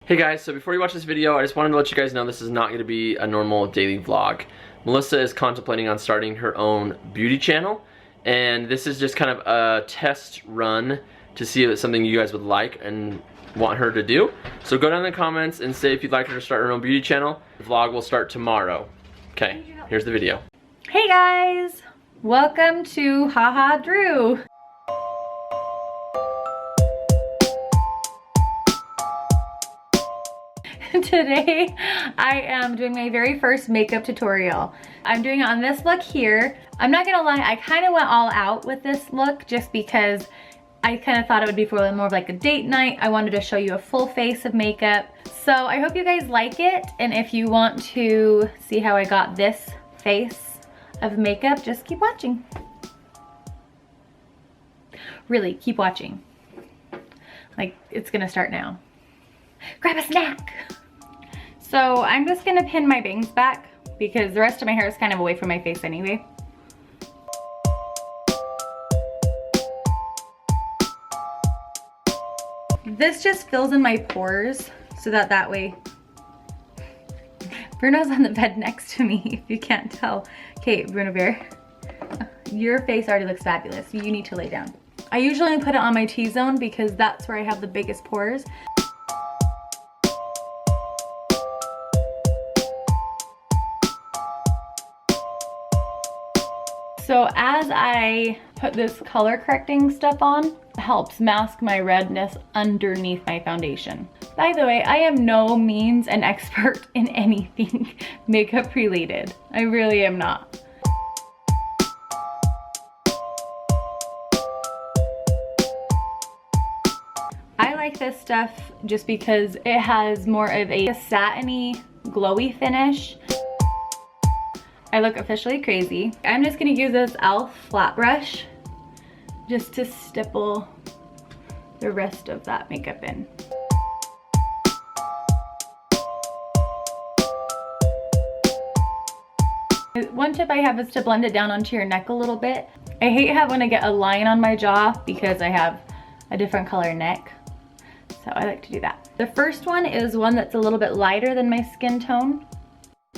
Hey guys, so before you watch this video, I just wanted to let you guys know this is not going to be a normal daily vlog. Melissa is contemplating on starting her own beauty channel, and this is just kind of a test run to see if it's something you guys would like and want her to do. So go down in the comments and say if you'd like her to start her own beauty channel. The vlog will start tomorrow. Okay, here's the video. Hey guys, welcome to HahaDrew. Today I am doing my very first makeup tutorial. I'm doing it on this look here. I'm not gonna lie, I kind of went all out with this look just because I kind of thought it would be for more of like a date night. I wanted to show you a full face of makeup. So I hope you guys like it, and if you want to see how I got this face of makeup, just keep watching. Really, keep watching. Like, it's gonna start now. Grab a snack. So I'm just gonna pin my bangs back because the rest of my hair is kind of away from my face anyway. This just fills in my pores so that way. Bruno's on the bed next to me, if you can't tell. Okay, Bruno Bear, your face already looks fabulous. You need to lay down. I usually only put it on my T-zone because that's where I have the biggest pores. So as I put this color correcting stuff on, it helps mask my redness underneath my foundation. By the way, I am no means an expert in anything makeup related. I really am not. I like this stuff just because it has more of a satiny, glowy finish. I look officially crazy. I'm just gonna use this e.l.f. flat brush just to stipple the rest of that makeup in. One tip I have is to blend it down onto your neck a little bit. I hate having to get a line on my jaw because I have a different color neck. So I like to do that. The first one is one that's a little bit lighter than my skin tone.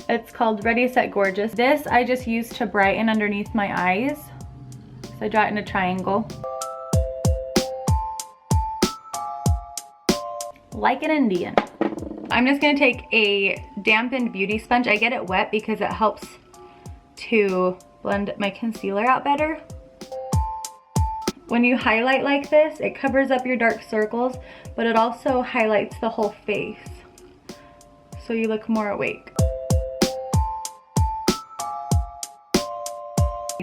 It's called Ready, Set, Gorgeous. This I just use to brighten underneath my eyes. So I draw it in a triangle. Like an Indian. I'm just gonna take a dampened beauty sponge. I get it wet because it helps to blend my concealer out better. When you highlight like this, it covers up your dark circles, but it also highlights the whole face, so you look more awake.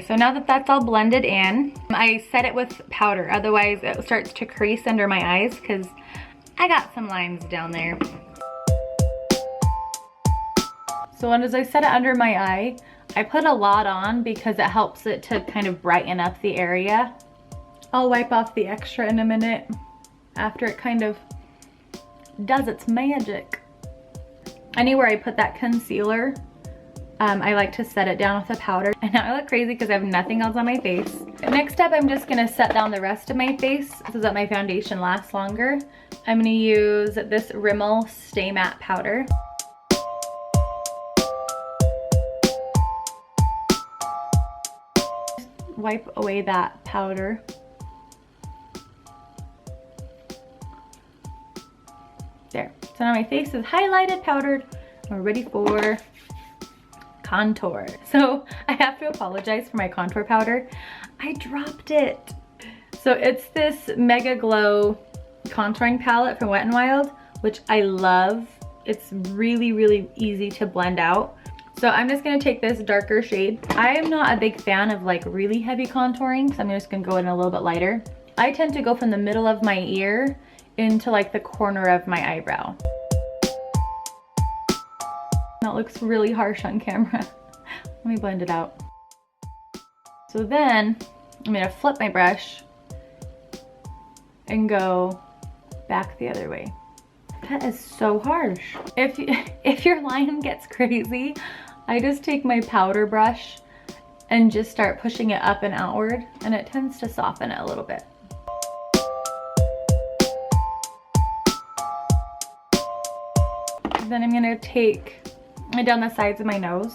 So now that that's all blended in, I set it with powder, otherwise it starts to crease under my eyes because I got some lines down there. So as I set it under my eye, I put a lot on because it helps it to kind of brighten up the area. I'll wipe off the extra in a minute after it kind of does its magic. Anywhere I put that concealer, I like to set it down with a powder. And now I look crazy because I have nothing else on my face. Next up, I'm just gonna set down the rest of my face so that my foundation lasts longer. I'm gonna use this Rimmel Stay Matte powder. Just wipe away that powder. There. So now my face is highlighted, powdered. We're ready for contour. So I have to apologize for my contour powder. I dropped it. So it's this Mega Glow contouring palette from Wet n Wild, which I love. It's really, really easy to blend out. So I'm just gonna take this darker shade. I am not a big fan of like really heavy contouring, so I'm just gonna go in a little bit lighter. I tend to go from the middle of my ear into like the corner of my eyebrow. That looks really harsh on camera. Let me blend it out. So then I'm gonna flip my brush and go back the other way. That is so harsh. If your line gets crazy, I just take my powder brush and just start pushing it up and outward, and it tends to soften it a little bit. Then I'm gonna take it down the sides of my nose.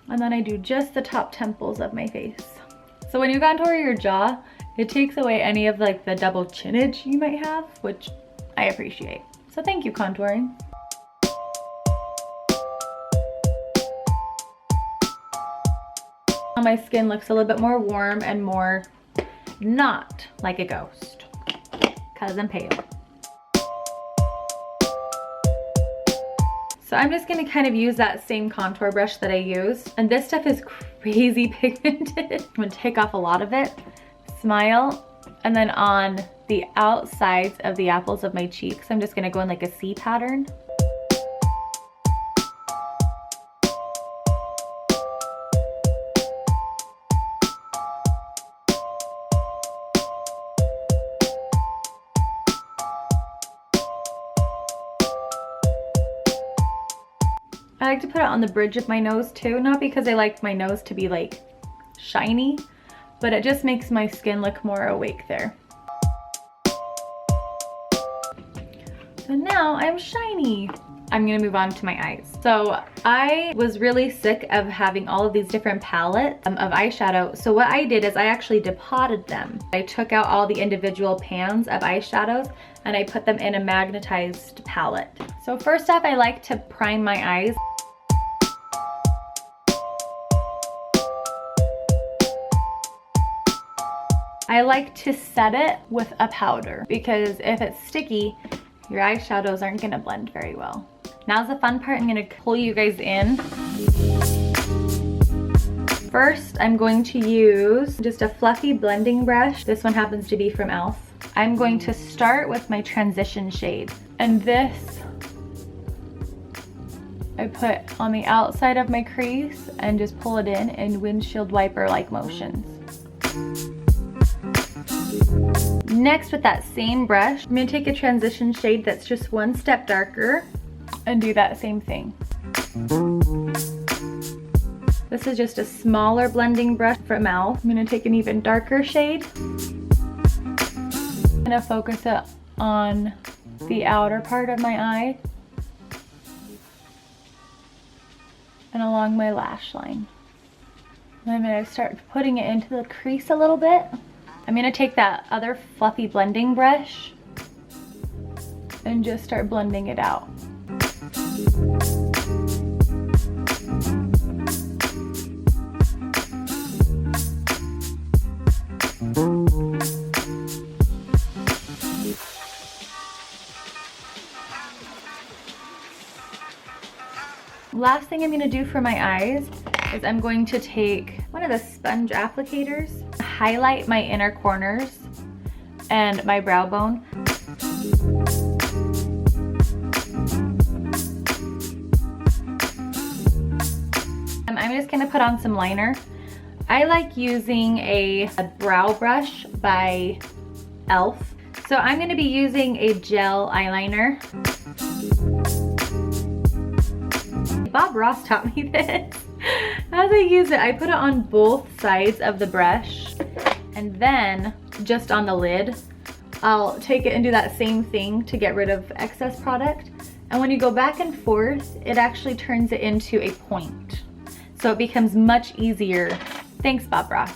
And then I do just the top temples of my face. So when you contour your jaw, it takes away any of like the double chinage you might have, which I appreciate. So thank you, contouring. My skin looks a little bit more warm and more not like a ghost, because I'm pale. So I'm just gonna kind of use that same contour brush that I used. And this stuff is crazy pigmented. I'm gonna take off a lot of it, smile, and then on the outsides of the apples of my cheeks, I'm just gonna go in like a C pattern. I like to put it on the bridge of my nose too, not because I like my nose to be like shiny, but it just makes my skin look more awake there. So now I'm shiny. I'm gonna move on to my eyes. So I was really sick of having all of these different palettes of eyeshadow. So what I did is I actually depotted them. I took out all the individual pans of eyeshadows and I put them in a magnetized palette. So first off, I like to prime my eyes. I like to set it with a powder because if it's sticky, your eyeshadows aren't gonna blend very well. Now's the fun part. I'm gonna pull you guys in. First, I'm going to use just a fluffy blending brush. This one happens to be from e.l.f. I'm going to start with my transition shade. And this, I put on the outside of my crease and just pull it in windshield wiper-like motions. Next, with that same brush, I'm gonna take a transition shade that's just one step darker and do that same thing. This is just a smaller blending brush from e.l.f. I'm gonna take an even darker shade. I'm gonna focus it on the outer part of my eye and along my lash line. And I'm gonna start putting it into the crease a little bit. I'm gonna take that other fluffy blending brush and just start blending it out. Last thing I'm gonna do for my eyes is I'm going to take one of the sponge applicators, highlight my inner corners and my brow bone. I'm just gonna put on some liner. I like using a brow brush by e.l.f. So I'm gonna be using a gel eyeliner. Bob Ross taught me this. As I use it, I put it on both sides of the brush and then just on the lid, I'll take it and do that same thing to get rid of excess product. And when you go back and forth, it actually turns it into a point. So it becomes much easier. Thanks, Bob Ross.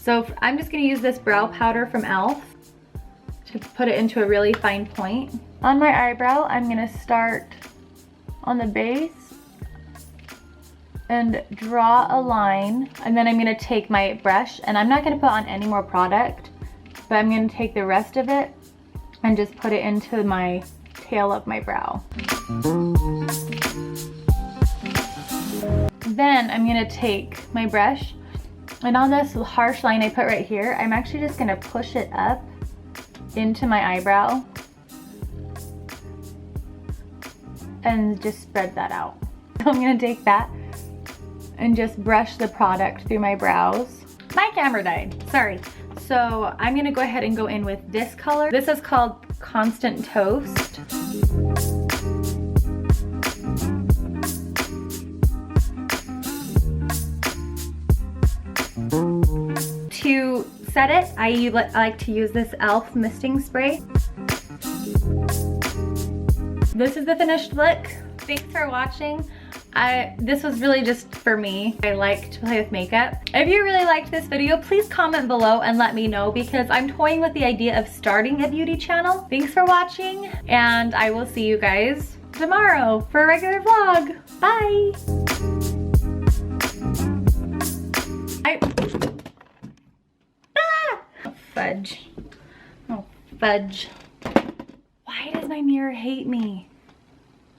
So I'm just gonna use this brow powder from e.l.f. to put it into a really fine point. On my eyebrow, I'm gonna start on the base and draw a line. And then I'm gonna take my brush, and I'm not gonna put on any more product, but I'm gonna take the rest of it and just put it into my tail of my brow. Then I'm gonna take my brush And on this harsh line I put right here, I'm actually just gonna push it up into my eyebrow and just spread that out. So I'm gonna take that and just brush the product through my brows. My camera died, sorry. So I'm gonna go ahead and go in with this color. This is called Constant Toast. To set it, I like to use this e.l.f. misting spray. This is the finished look. Thanks for watching. This was really just for me. I like to play with makeup. If you really liked this video, please comment below and let me know, because I'm toying with the idea of starting a beauty channel. Thanks for watching, and I will see you guys tomorrow for a regular vlog. Bye! Fudge. Oh, fudge. Why does my mirror hate me?